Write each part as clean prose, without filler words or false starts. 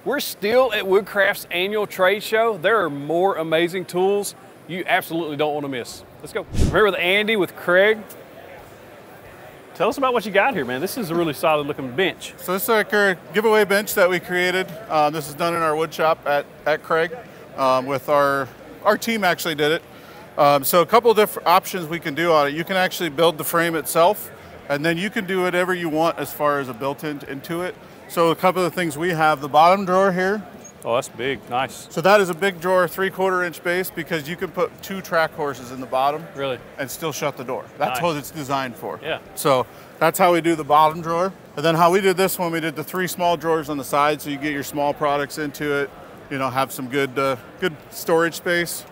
We're still at Woodcraft's annual trade show. There are more amazing tools you absolutely don't want to miss. Let's go. I'm here with Andy with Kreg. Tell us about what you got here, man. This is a really solid looking bench. So this is our giveaway bench that we created. This is done in our wood shop at Kreg. With our team actually did it. So a couple of different options we can do on it. You can actually build the frame itself, and then you can do whatever you want as far as a built-in into it. So a couple of things we have, the bottom drawer here. Oh, that's big, nice. So that is a big drawer, 3/4 inch base, because you can put 2 track horses in the bottom. Really? And still shut the door. That's nice. what it's designed for. Yeah. So that's how we do the bottom drawer. And then how we did this one, we did the 3 small drawers on the side, so you get your small products into it, you know, have some good storage space.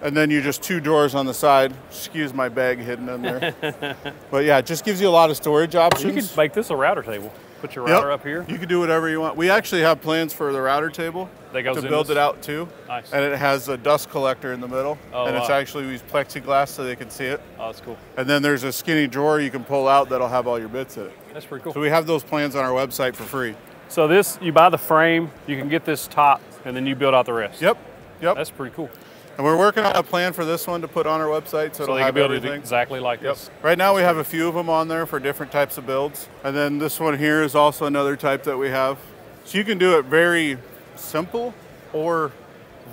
And then you just 2 drawers on the side. Excuse my bag hidden in there. But yeah, it just gives you a lot of storage options. You could make this a router table. Put your router up here. You can do whatever you want. We actually have plans for the router table to build it out too. Nice. And it has a dust collector in the middle. Oh, and it's wow. actually we use plexiglass so they can see it. Oh, that's cool. And then there's a skinny drawer you can pull out that'll have all your bits in it. That's pretty cool. So we have those plans on our website for free. So this, you buy the frame, you can get this top, and then you build out the rest. Yep. That's pretty cool. And we're working on a plan for this one to put on our website so it'll they have can build everything. it exactly like this. Right now we have a few of them on there for different types of builds. And then this one here is also another type that we have. So you can do it very simple or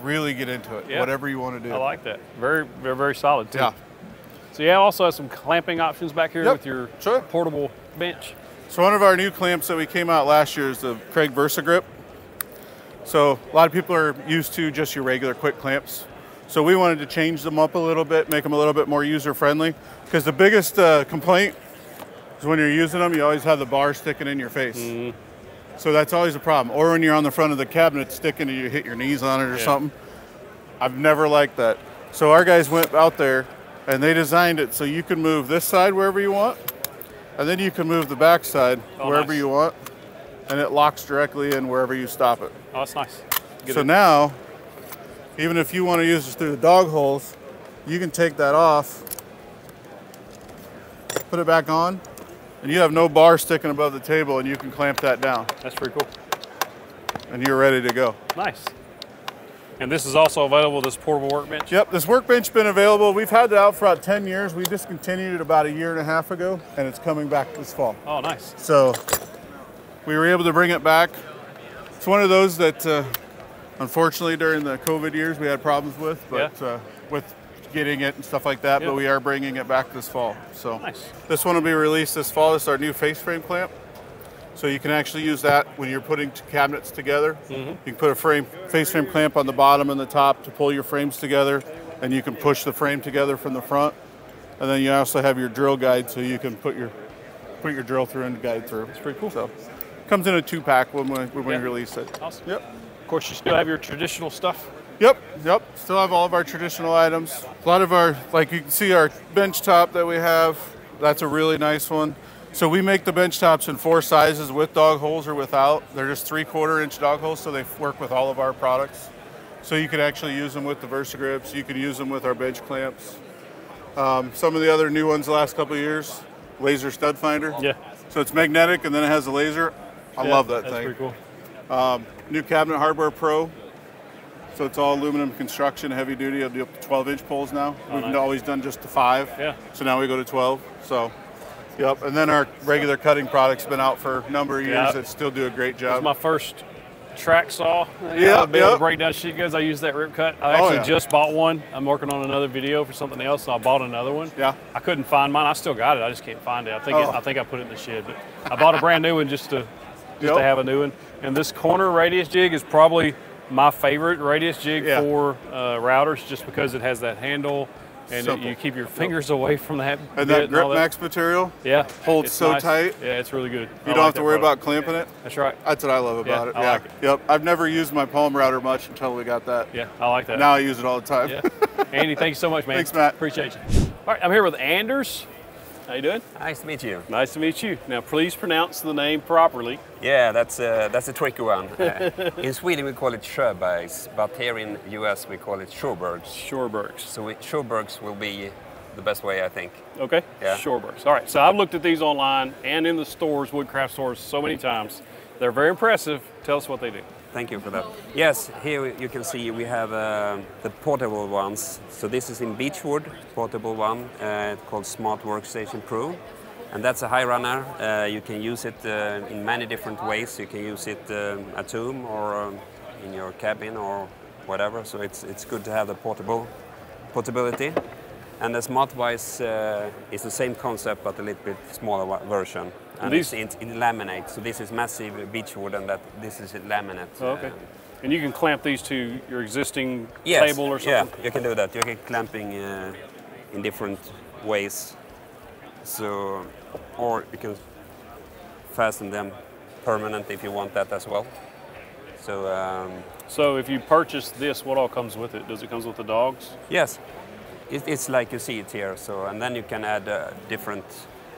really get into it, whatever you want to do. I like that. Very, very, very solid too. Yeah. So you also have some clamping options back here with your portable bench. So one of our new clamps that we came out last year is the Kreg VersaGrip. So a lot of people are used to just your regular quick clamps. So we wanted to change them up a little bit, make them a little bit more user-friendly. Because the biggest complaint is when you're using them, you always have the bar sticking in your face. Mm-hmm. So that's always a problem. Or when you're on the front of the cabinet sticking and you hit your knees on it or something. I've never liked that. So our guys went out there and they designed it so you can move this side wherever you want, and then you can move the back side wherever you want, and it locks directly in wherever you stop it. Oh, that's nice. So now, even if you want to use this through the dog holes, you can take that off, put it back on, and you have no bar sticking above the table, and you can clamp that down. That's pretty cool. And you're ready to go. Nice. And this is also available, this portable workbench? Yep, this workbench has been available. We've had it out for about 10 years. We discontinued it about 1.5 years ago, and it's coming back this fall. Oh, nice. So we were able to bring it back. It's one of those that, unfortunately, during the COVID years, we had problems with, but with getting it and stuff like that, but we are bringing it back this fall. So this one will be released this fall. This is our new face frame clamp. So you can actually use that when you're putting cabinets together. Mm-hmm. You can put a face frame clamp on the bottom and the top to pull your frames together, and you can push the frame together from the front. And then you also have your drill guide, so you can put your drill through and guide through. It's pretty cool. So it comes in a 2-pack when we release it. Awesome. Yep. Of course, you still have your traditional stuff. Yep. Still have all of our traditional items. A lot of our, like you can see our bench top that we have. That's a really nice one. So we make the bench tops in 4 sizes with dog holes or without. They're just 3/4 inch dog holes, so they work with all of our products. So you can actually use them with the VersaGrips. You can use them with our bench clamps. Some of the other new ones the last couple of years, laser stud finder. Yeah. So it's magnetic and then it has a laser. I love that thing. That's pretty cool. New Cabinet Hardware Pro. So it's all aluminum construction, heavy duty. I'll do up to 12-inch poles now. We've always done just the 5. Yeah. So now we go to 12. So. Yep, and then our regular cutting product's been out for a number of years that still do a great job. It's my first Tracksaw. Yeah, be able to break down sheet goods. I use that rip cut. I actually just bought one. I'm working on another video for something else, so I bought another one. Yeah. I couldn't find mine. I still got it. I just can't find it. I think I put it in the shed, but I bought a brand new one just to have a new one. And this corner radius jig is probably my favorite radius jig for routers, just because it has that handle. And you keep your fingers away from that. And that Grip Max material holds so tight. Yeah, it's really good. You don't have to worry about clamping it. That's right. That's what I love about it. I like it. Yep. I've never used my palm router much until we got that. Yeah, I like that. Now I use it all the time. Yeah. Andy, thank you so much, man. Thanks, Matt. Appreciate you. All right, I'm here with Anders. How you doing? Nice to meet you. Nice to meet you. Now, please pronounce the name properly. Yeah, that's a tricky one. In Sweden we call it Sjobergs, but here in the US we call it Sjobergs. Sjobergs. So Sjobergs will be the best way, I think. Okay, Sjobergs. All right, so I've looked at these online and in the stores, Woodcraft stores, so many times. They're very impressive. Tell us what they do. Thank you for that. Yes, here you can see we have the portable ones. So this is in beechwood, portable one, called Smart Workstation Pro. And that's a high runner. You can use it in many different ways. You can use it at home or in your cabin or whatever. So it's good to have the portability. And the Smartwise is the same concept but a little bit smaller version. And it's in laminate. So this is massive beechwood and this is laminate. Oh, okay. And you can clamp these to your existing table or something? Yeah, you can do that. You can clamping in different ways. So, or you can fasten them permanent if you want that as well. So, so if you purchase this, what all comes with it? Does it come with the dogs? Yes, it's like you see it here. So, and then you can add different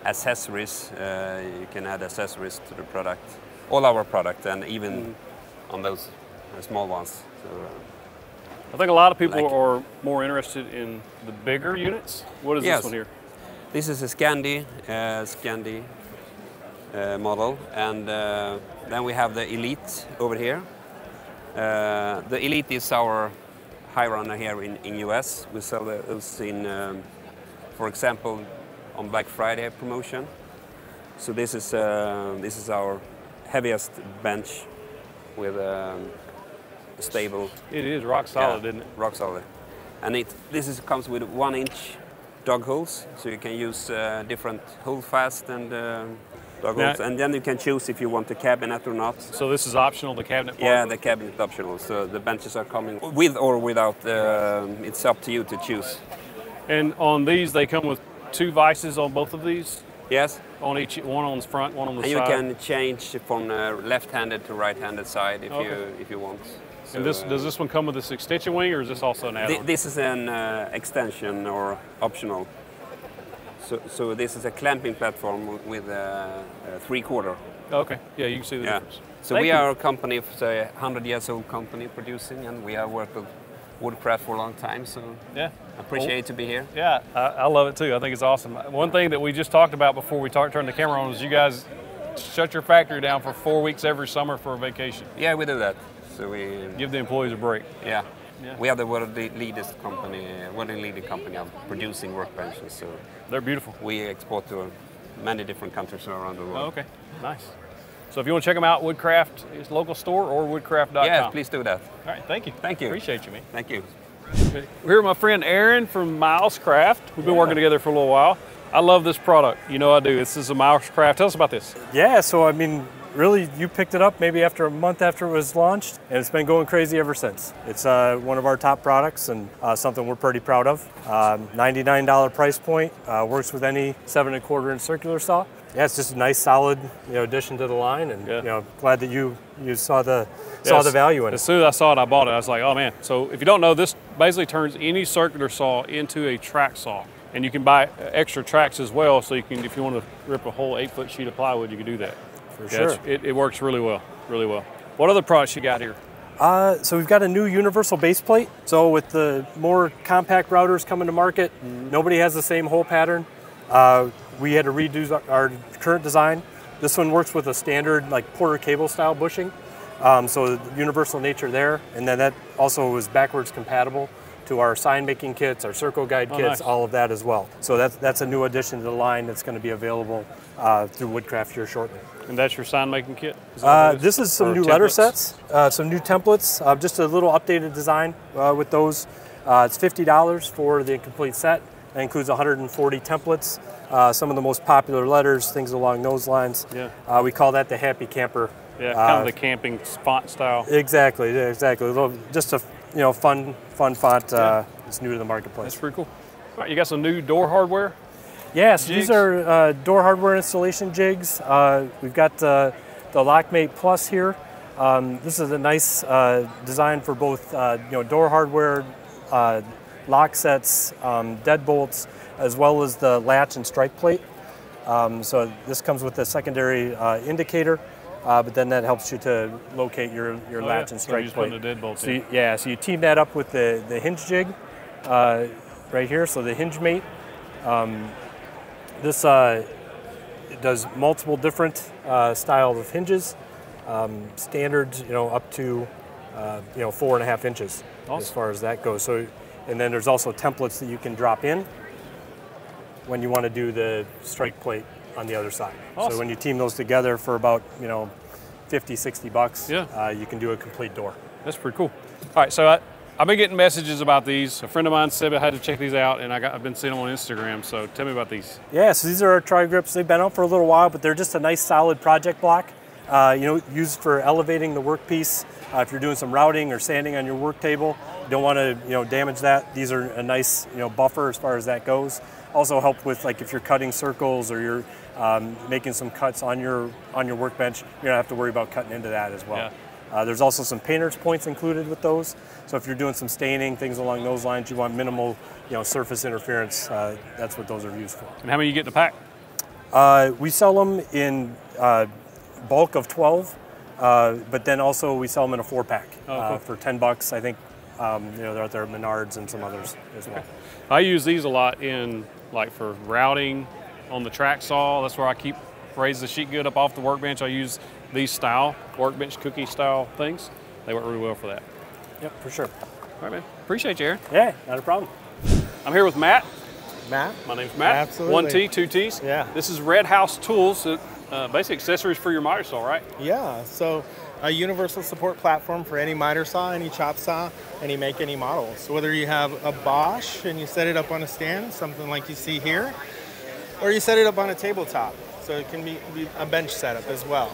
accessories. You can add accessories to the product, all our product, and even on those small ones. So, I think a lot of people are more interested in the bigger units. What is this one here? This is a Scandi model, and then we have the Elite over here. The Elite is our high runner here in US. We sell those in, for example, on Black Friday promotion. So this is our heaviest bench with a stable. It is rock solid, isn't it? Rock solid, and this comes with 1 inch dog holes, so you can use different hold fast and dog holes, and then you can choose if you want the cabinet or not. So this is optional, the cabinet part? Yeah, the cabinet is optional. So the benches are coming with or without. It's up to you to choose. And on these, they come with 2 vices on both of these? Yes. On each, one on the front, one on the and side? You can change from left-handed to right-handed side if you want. So, and does this one come with this extension wing, or is this also an add-on? This is an extension or optional. So this is a clamping platform with a 3/4. Okay, yeah, you can see the difference. So we are a company, say, 100-year-old company producing, and we have worked with Woodcraft for a long time. So yeah, I appreciate to be here. Yeah, I love it too. I think it's awesome. One thing that we just talked about before we turned the camera on is you guys shut your factory down for 4 weeks every summer for a vacation. Yeah, we do that. So we give the employees a break. Yeah. We are the world leading company of producing workbenches. So they're beautiful. We export to many different countries around the world. Oh, okay, nice. So if you want to check them out, Woodcraft, it's local store or woodcraft.com. Yeah, please do that. All right, thank you. Thank you. Appreciate you, man. Thank you. We're here with my friend Aaron from Milescraft. We've been working together for a little while. I love this product. You know I do. This is a Milescraft. Tell us about this. Yeah, so I mean, really, you picked it up maybe after a month after it was launched, and it's been going crazy ever since. It's one of our top products and something we're pretty proud of. $99 price point, works with any 7 1/4 inch circular saw. Yeah, it's just a nice, solid, addition to the line, and glad that you saw the value in it. As soon as I saw it, I bought it. I was like, oh man. So if you don't know, this basically turns any circular saw into a track saw. And you can buy extra tracks as well, so you can, if you want to rip a whole 8-foot sheet of plywood, you can do that. For sure. It works really well, really well. What other products you got here? So we've got a new universal base plate. So with the more compact routers coming to market, nobody has the same hole pattern. We had to redo our current design. This one works with a standard like Porter cable style bushing. So the universal nature there. And then that also was backwards compatible to our sign making kits, our circle guide kits, nice. All of that as well. So that's a new addition to the line that's going to be available through Woodcraft here shortly. And that's your sign making kit? This is some new letter sets, some new templates, just a little updated design with those. It's $50 for the complete set. That includes 140 templates, some of the most popular letters, things along those lines. Yeah. We call that the Happy Camper. Yeah, kind of the camping font style. Exactly. Just a fun font. It's new to the marketplace. That's pretty cool. All right, you got some new door hardware? Yes, these are door hardware installation jigs. We've got the Lockmate Plus here. This is a nice design for both door hardware, lock sets, deadbolts, as well as the latch and strike plate. So this comes with a secondary indicator, but then that helps you to locate your latch and strike plate. The deadbolt so you team that up with the hinge jig right here, so the hinge mate. This does multiple different styles of hinges. standard, up to 4.5 inches as far as that goes. So, and then there's also templates that you can drop in when you want to do the strike plate on the other side. Awesome. So when you team those together for about 50, 60 bucks, you can do a complete door. That's pretty cool. All right, so I've been getting messages about these. A friend of mine said I had to check these out, and I've been seeing them on Instagram, so tell me about these. Yeah, so these are our tri-grips. They've been out for a little while, but they're just a nice solid project block, used for elevating the workpiece. If you're doing some routing or sanding on your work table, you don't want to damage that. These are a nice buffer as far as that goes. Also help with like if you're cutting circles or you're making some cuts on your workbench, you don't have to worry about cutting into that as well. Yeah. There's also some painter's points included with those. So if you're doing some staining, things along those lines, you want minimal surface interference, that's what those are used for. And how many you get in a pack? We sell them in bulk of 12, but then also we sell them in a 4-pack cool. For 10 bucks. I think they're out there at Menards and some others as well. I use these a lot in for routing on the Tracksaw. That's where I raise the sheet good up off the workbench. I use these style workbench cookie style things. They work really well for that. Yep, for sure. All right, man. Appreciate you, Aaron. Yeah, not a problem. I'm here with Matt. Matt. My name's Matt. Absolutely. 1 T, 2 T's. Yeah. This is Red House Tools, basic accessories for your miter saw, right? Yeah. So a universal support platform for any miter saw, any chop saw, any make, any model. So whether you have a Bosch and you set it up on a stand, something like you see here, or you set it up on a tabletop. So it can be a bench setup as well.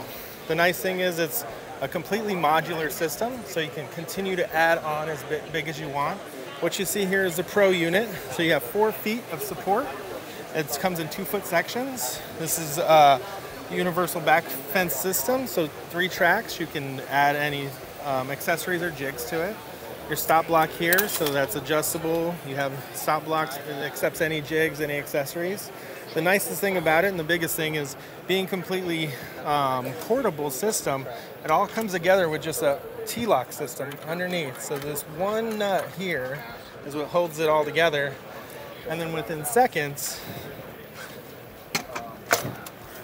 The nice thing is it's a completely modular system, so you can continue to add on as big as you want. What you see here is the Pro unit. So you have 4 feet of support. It comes in 2-foot sections. This is a universal back fence system, so 3 tracks. You can add any accessories or jigs to it. Your stop block here, so that's adjustable. You have stop blocks, it accepts any jigs, any accessories. The nicest thing about it, and the biggest thing, is being completely portable system. It all comes together with just a T-lock system underneath. So this one nut here is what holds it all together. And then within seconds,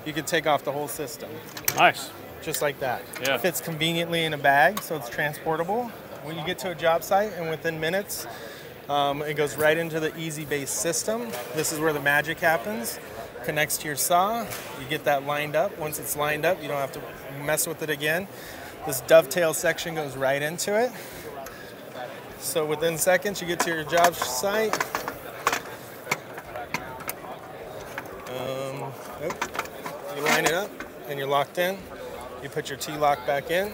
you can take off the whole system. Nice. Just like that. Yeah. It fits conveniently in a bag, so it's transportable. When you get to a job site, and within minutes, it goes right into the Easy Base system. This is where the magic happens. Connects to your saw. You get that lined up. Once it's lined up, you don't have to mess with it again. This dovetail section goes right into it. So within seconds, you get to your job site. You line it up, and you're locked in. You put your T-lock back in.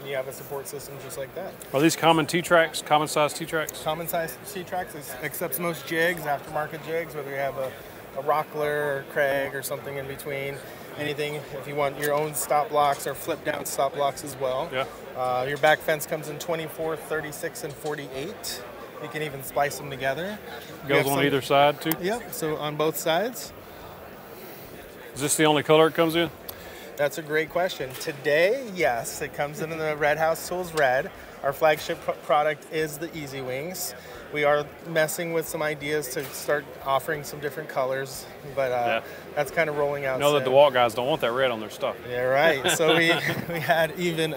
You have a support system just like that. Are these common T-tracks, common size T-tracks? Common size T-tracks, accepts most jigs, aftermarket jigs, whether you have a Rockler or Kreg or something in between. Anything, if you want your own stop blocks or flip down stop blocks as well. Yeah. Your back fence comes in 24, 36, and 48. You can even splice them together. Goes on either side too? Yep, so on both sides. Is this the only color it comes in? That's a great question. Today, yes, it comes in the Red House Tools Red. Our flagship product is the Easy Wings. We are messing with some ideas to start offering some different colors, but that's kind of rolling out. You know that the DeWalt guys don't want that red on their stuff. Yeah, right. So we had even,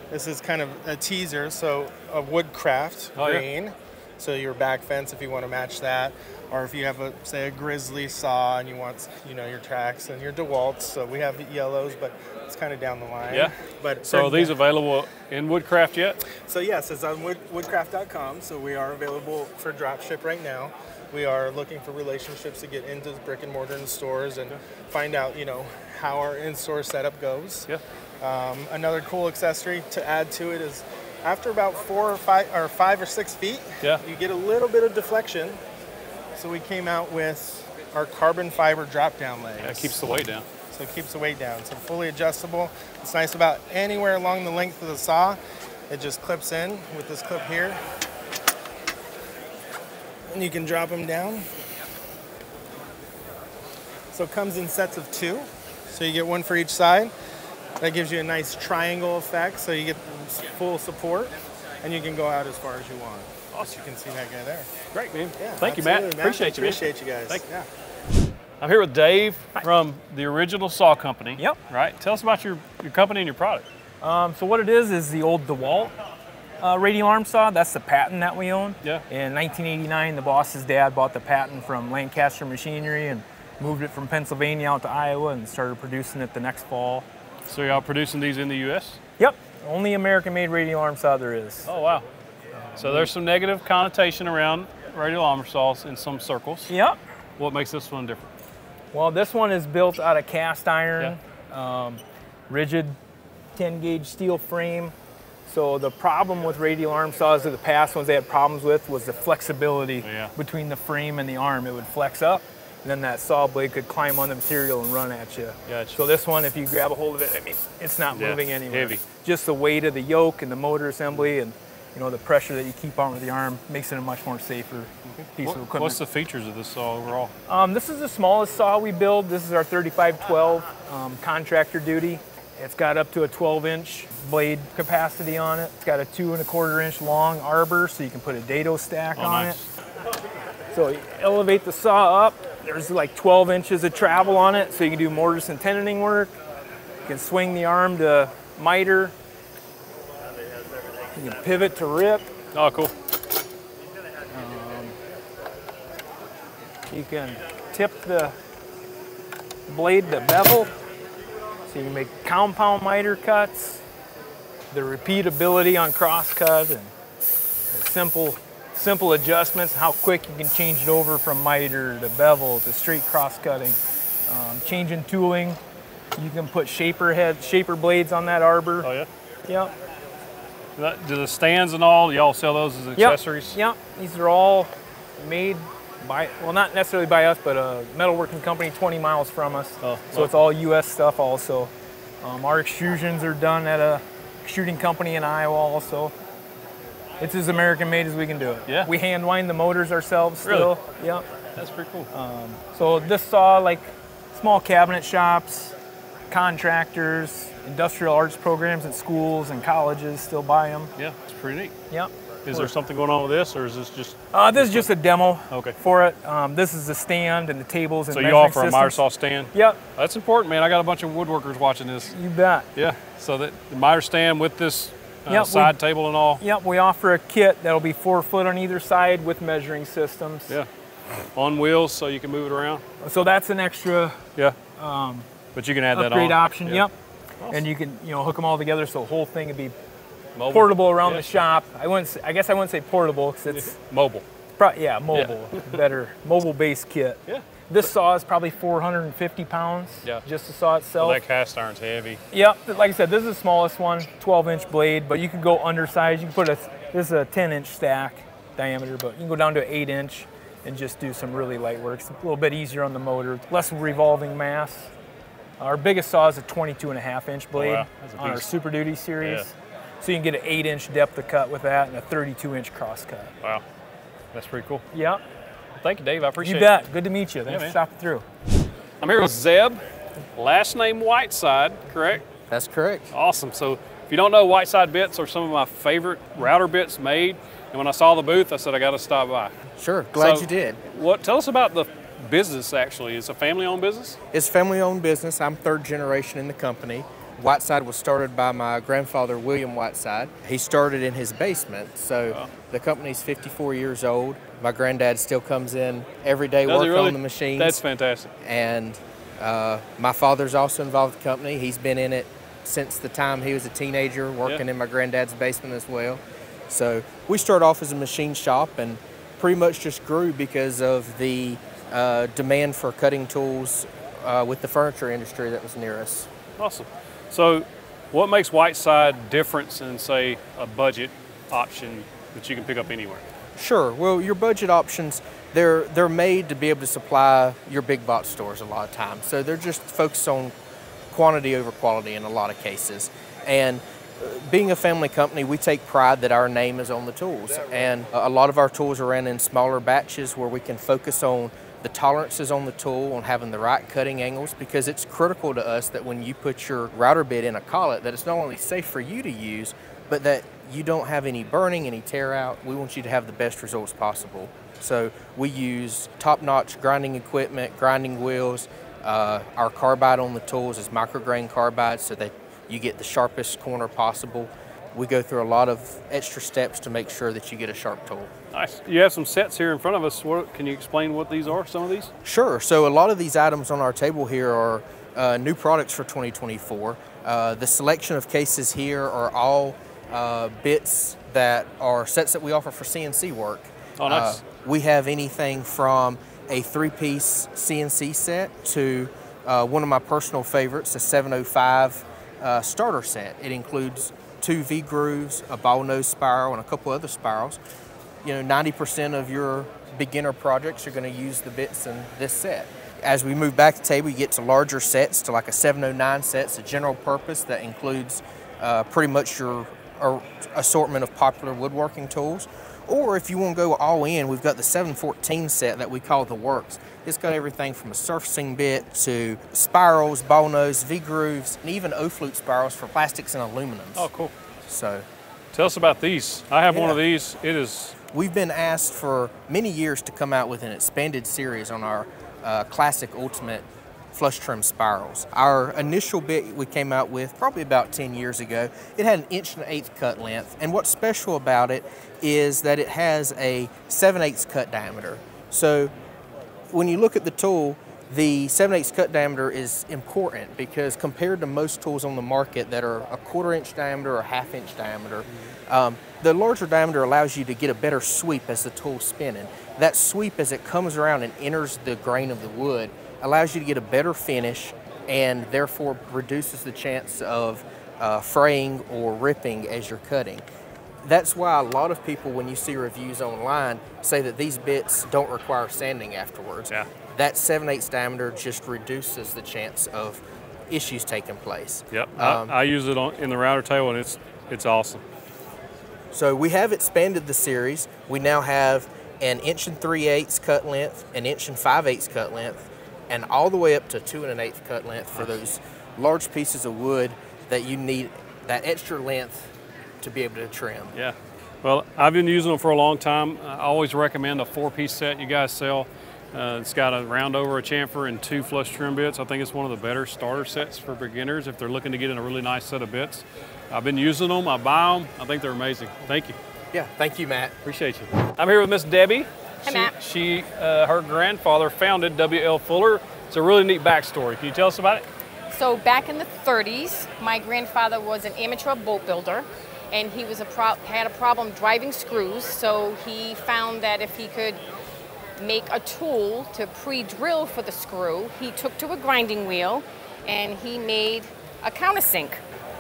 this is kind of a teaser, so a Woodcraft green. Yeah. So your back fence, if you want to match that. Or if you have, say, a Grizzly saw and you want, your tracks and your DeWalts. So we have yellows, but it's kind of down the line. Yeah. But so are these available in Woodcraft yet? So yes, it's on woodcraft.com. So we are available for drop ship right now. We are looking for relationships to get into brick and mortar stores and find out, how our in-store setup goes. Yeah. Another cool accessory to add to it is after about 5 or 6 feet, you get a little bit of deflection. So we came out with our carbon fiber drop-down legs. Yeah, it keeps the weight down. So it keeps the weight down. So fully adjustable. It's nice about anywhere along the length of the saw. It just clips in with this clip here. And you can drop them down. So it comes in sets of 2. So you get one for each side. That gives you a nice triangle effect. So you get full support. And you can go out as far as you want. Awesome. You can see that guy there. Great, man. Yeah, Thank you, Matt. Appreciate you, man. Appreciate you guys. Thank you. I'm here with Dave from the original saw company. Yep. Right. Tell us about your your company and your product. So what it is the old DeWalt radial arm saw. That's the patent that we own. Yeah. In 1989, the boss's dad bought the patent from Lancaster Machinery and moved it from Pennsylvania out to Iowa and started producing it the next fall. So y'all producing these in the U.S.? Yep. Only American-made radial arm saw there is. Oh, wow. So there's some negative connotation around radial arm saws in some circles. Yep. What makes this one different? Well, this one is built out of cast iron, rigid 10-gauge steel frame. So the problem with radial arm saws of the past ones they had problems with was the flexibility between the frame and the arm. It would flex up, and then that saw blade could climb on the material and run at you. Gotcha. So this one, if you grab a hold of it, I mean, it's not moving anywhere. Heavy. Just the weight of the yoke and the motor assembly and the pressure that you keep on with the arm makes it a much more safer piece of equipment. What's the features of this saw overall? This is the smallest saw we build. This is our 3512 contractor duty. It's got up to a 12-inch blade capacity on it. It's got a 2 1/4-inch long arbor, so you can put a dado stack on it. So you elevate the saw up. There's like 12 inches of travel on it, so you can do mortise and tenon work. You can swing the arm to miter. You can pivot to rip. Oh, cool. You can tip the blade to bevel. So you can make compound miter cuts, the repeatability on crosscut, and the simple adjustments, how quick you can change it over from miter to bevel to straight cross-cutting. Changing tooling, you can put shaper blades on that arbor. Oh, yeah? Yep. Do the stands and all, y'all sell those as accessories? Yep. These are all made by, well, not necessarily by us, but a metalworking company 20 miles from us. Oh, so it's all U.S. stuff also. Our extrusions are done at a extruding company in Iowa also. It's as American made as we can do it. Yeah. We hand wind the motors ourselves still. Really? Yep. That's pretty cool. So this saw, like small cabinet shops, contractors, industrial arts programs at schools and colleges still buy them. Yeah, it's pretty neat. Yep. Is there something going on with this, or is this just? This is just a demo for it. This is the stand and the tables and so measuring you offer systems. a miter saw stand? Yep. That's important, man. I got a bunch of woodworkers watching this. You bet. Yeah. So the miter stand with this side table and all. Yep. We offer a kit that'll be 4 foot on either side with measuring systems. Yeah. On wheels, so you can move it around. So that's an extra. Yeah. But you can add that on. Upgrade option. Yeah. Yep. Awesome. And you can hook them all together, so the whole thing would be mobile. Portable around the shop. I guess I wouldn't say portable because it's mobile. Mobile. Yeah. Better mobile-based kit. Yeah. This saw is probably 450 pounds. Yeah. Just the saw itself. Well, that cast iron's heavy. Yep. Like I said, this is the smallest one, 12-inch blade, but you can go undersized. You can put this is a 10-inch stack diameter, but you can go down to 8-inch and just do some really light work. It's a little bit easier on the motor, less revolving mass. Our biggest saw is a 22.5-inch blade on our Super Duty series. Yeah. So you can get an 8-inch depth of cut with that and a 32-inch cross cut. Wow, that's pretty cool. Yep. Thank you, Dave. I appreciate it. You bet. Good to meet you. Thanks for stopping through. I'm here with Zeb, last name Whiteside, correct? That's correct. Awesome. So if you don't know, Whiteside bits are some of my favorite router bits made. And when I saw the booth, I said, I got to stop by. Sure. Glad you did. Tell us about the business, actually. It's a family-owned business? It's a family-owned business. I'm third generation in the company. Whiteside was started by my grandfather, William Whiteside. He started in his basement, so the company's 54 years old. My granddad still comes in every day working on the machines. That's fantastic. And my father's also involved with the company. He's been in it since the time he was a teenager, working in my granddad's basement as well. So we started off as a machine shop and pretty much just grew because of the demand for cutting tools with the furniture industry that was near us. Awesome. So what makes Whiteside different than, say, a budget option that you can pick up anywhere? Sure. Well, your budget options, they're made to be able to supply your big box stores a lot of times. So they're just focused on quantity over quality in a lot of cases. And being a family company, we take pride that our name is on the tools. And a lot of our tools are ran in smaller batches where we can focus on the tolerances on the tool, on having the right cutting angles, because it's critical to us that when you put your router bit in a collet, that it's not only safe for you to use, but that you don't have any burning, any tear out. We want you to have the best results possible. So we use top-notch grinding equipment, grinding wheels. Our carbide on the tools is micrograin carbide, so they you get the sharpest corner possible. We go through a lot of extra steps to make sure that you get a sharp tool. Nice. You have some sets here in front of us. Can you explain what these are, some of these? Sure. So a lot of these items on our table here are new products for 2024. The selection of cases here are all bits that are sets that we offer for CNC work. Oh, nice. We have anything from a 3-piece CNC set to one of my personal favorites, a 705 starter set. It includes 2 V-grooves, a ball nose spiral, and a couple other spirals. You know, 90% of your beginner projects are going to use the bits in this set. As we move back to the table, you get to larger sets, to like a 709 set. It's a general purpose that includes pretty much your assortment of popular woodworking tools. Or if you want to go all in, we've got the 714 set that we call the Works. It's got everything from a surfacing bit to spirals, ball nose, V-grooves, and even O-flute spirals for plastics and aluminums. Oh, cool. So, tell us about these. I have one of these. It is... We've been asked for many years to come out with an expanded series on our classic ultimate flush trim spirals. Our initial bit we came out with probably about 10 years ago. It had an 1.1 cut length, and what's special about it is that it has a 7/8 cut diameter. So when you look at the tool, the 7/8 cut diameter is important because compared to most tools on the market that are a 1/4 inch diameter or 1/2 inch diameter, the larger diameter allows you to get a better sweep as the tool's spinning. That sweep as it comes around and enters the grain of the wood allows you to get a better finish and therefore reduces the chance of fraying or ripping as you're cutting. That's why a lot of people, when you see reviews online, say that these bits don't require sanding afterwards. Yeah. That 7/8 diameter just reduces the chance of issues taking place. Yep, I use it in the router table, and it's awesome. So we have expanded the series. We now have an 1.3 cut length, an 1.5 cut length, and all the way up to 2.1 cut length for those large pieces of wood that you need that extra length to be able to trim. Yeah, well, I've been using them for a long time. I always recommend a 4-piece set you guys sell. It's got a round over, a chamfer, and 2 flush trim bits. I think it's one of the better starter sets for beginners if they're looking to get in a really nice set of bits. I've been using them, I buy them. I think they're amazing. Thank you. Yeah, thank you, Matt. Appreciate you. I'm here with Miss Debbie. Hey, Matt. Her grandfather founded W.L. Fuller. It's a really neat backstory. Can you tell us about it? So back in the 30s, my grandfather was an amateur boat builder, and he was had a problem driving screws. So he found that if he could make a tool to pre-drill for the screw, he took to a grinding wheel and he made a countersink.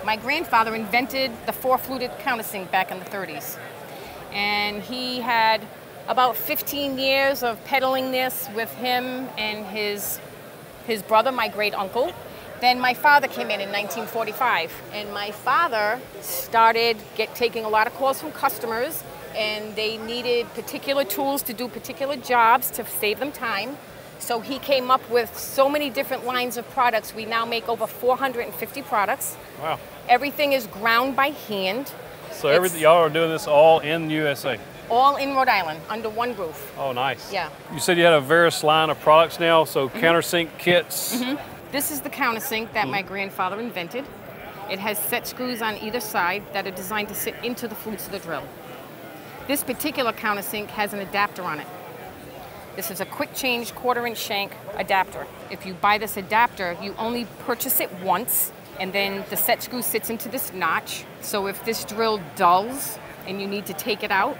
My grandfather invented the 4-fluted countersink back in the 30s. And he had about 15 years of peddling this with him and his brother, my great uncle. Then my father came in 1945, and my father started taking a lot of calls from customers, and they needed particular tools to do particular jobs to save them time. So he came up with so many different lines of products. We now make over 450 products. Wow. Everything is ground by hand. So y'all are doing this all in USA? All in Rhode Island, under one roof. Oh, nice. Yeah. You said you had a various line of products now, so countersink kits. This is the countersink that my grandfather invented. It has set screws on either side that are designed to sit into the flutes of the drill. This particular countersink has an adapter on it. This is a quick change 1/4 inch shank adapter. If you buy this adapter, you only purchase it once, and then the set screw sits into this notch. So if this drill dulls and you need to take it out,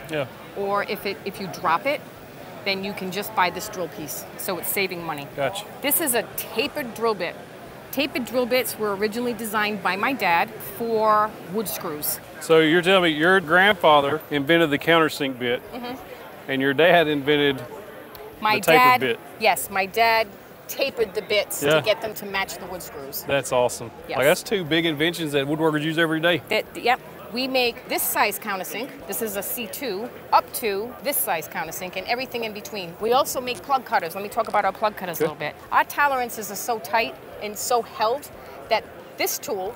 or if you drop it, then you can just buy this drill piece. So it's saving money. Gotcha. This is a tapered drill bit. Tapered drill bits were originally designed by my dad for wood screws. So you're telling me your grandfather invented the countersink bit, and your dad invented the tapered bit? Yes, my dad tapered the bits to get them to match the wood screws. That's awesome. Yes. Like, that's 2 big inventions that woodworkers use every day. Yep. We make this size countersink. This is a C2, up to this size countersink, and everything in between. We also make plug cutters. Let me talk about our plug cutters a little bit. Our tolerances are so tight and so held that this tool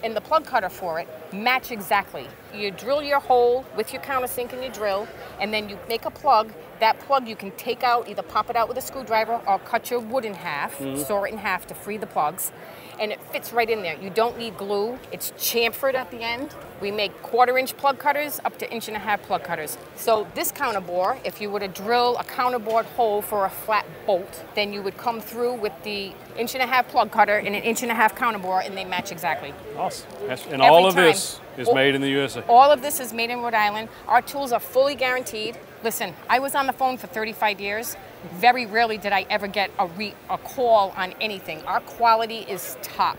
and the plug cutter for it match exactly. You drill your hole with your countersink and your drill, and then you make a plug. That plug you can take out, either pop it out with a screwdriver or cut your wood in half, saw it in half to free the plugs, and it fits right in there. You don't need glue. It's chamfered at the end. We make 1/4-inch plug cutters up to 1.5-inch plug cutters. So this counterbore, if you were to drill a counterboard hole for a flat bolt, then you would come through with the 1.5-inch plug cutter and an 1.5-inch counterbore, and they match exactly. Awesome. And all of this is made in the USA. All of this is made in Rhode Island. Our tools are fully guaranteed. Listen, I was on the phone for 35 years. Very rarely did I ever get a call on anything. Our quality is top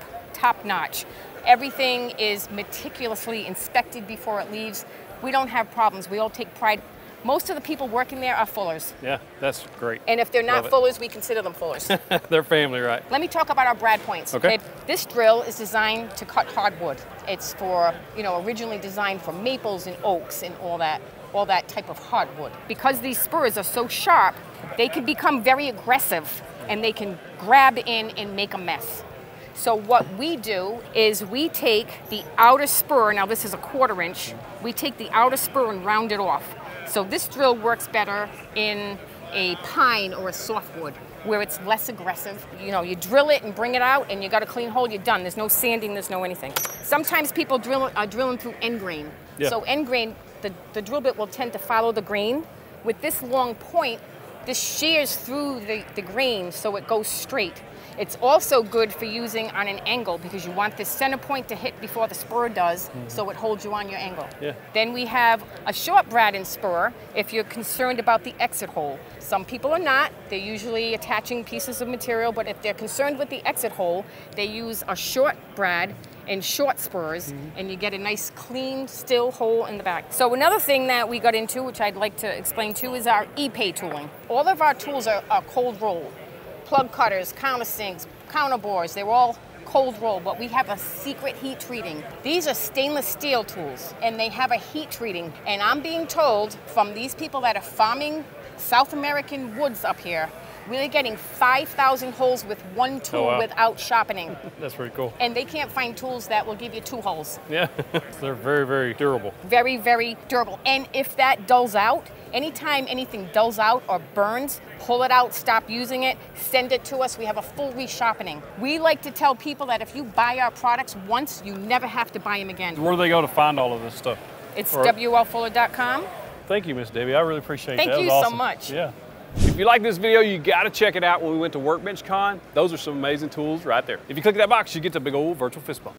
notch. Everything is meticulously inspected before it leaves. We don't have problems. We all take pride. Most of the people working there are fullers. Yeah, that's great. And if they're not fullers, we consider them fullers. They're family, right? Let me talk about our brad points. Okay. This drill is designed to cut hardwood. It's for, originally designed for maples and oaks and all that type of hardwood. Because these spurs are so sharp, they can become very aggressive and they can grab in and make a mess. So what we do is we take the outer spur, now this is a 1/4-inch, we take the outer spur and round it off. So this drill works better in a pine or a softwood where it's less aggressive. You drill it and bring it out and you got a clean hole, you're done. There's no sanding, there's no anything. Sometimes people are drilling through end grain. Yeah. So end grain, the drill bit will tend to follow the grain. With this long point, this shears through the grain so it goes straight. It's also good for using on an angle because you want this center point to hit before the spur does, so it holds you on your angle. Yeah. Then we have a short brad and spur if you're concerned about the exit hole. Some people are not. They're usually attaching pieces of material, but if they're concerned with the exit hole, they use a short brad and short spurs, and you get a nice, clean, still hole in the back. So another thing that we got into, which I'd like to explain too, is our e-pay tooling. All of our tools are cold rolled. Plug cutters, countersinks, counterbores, they're all cold rolled, but we have a secret heat treating. These are stainless steel tools, and they have a heat treating. And I'm being told from these people that are farming South American woods up here, we're getting 5,000 holes with one tool without sharpening. That's pretty cool. And they can't find tools that will give you 2 holes. Yeah, they're very, very durable. Very, very durable. And if that dulls out, anytime anything dulls out or burns, pull it out, stop using it, send it to us. We have a full resharpening. We like to tell people that if you buy our products once, you never have to buy them again. Where do they go to find all of this stuff? It's WLFuller.com. Thank you, Miss Debbie. I really appreciate that. Thank you so much. Yeah. If you like this video, you gotta check it out when we went to Workbench Con. Those are some amazing tools right there. If you click that box, you get a big old virtual fist bump.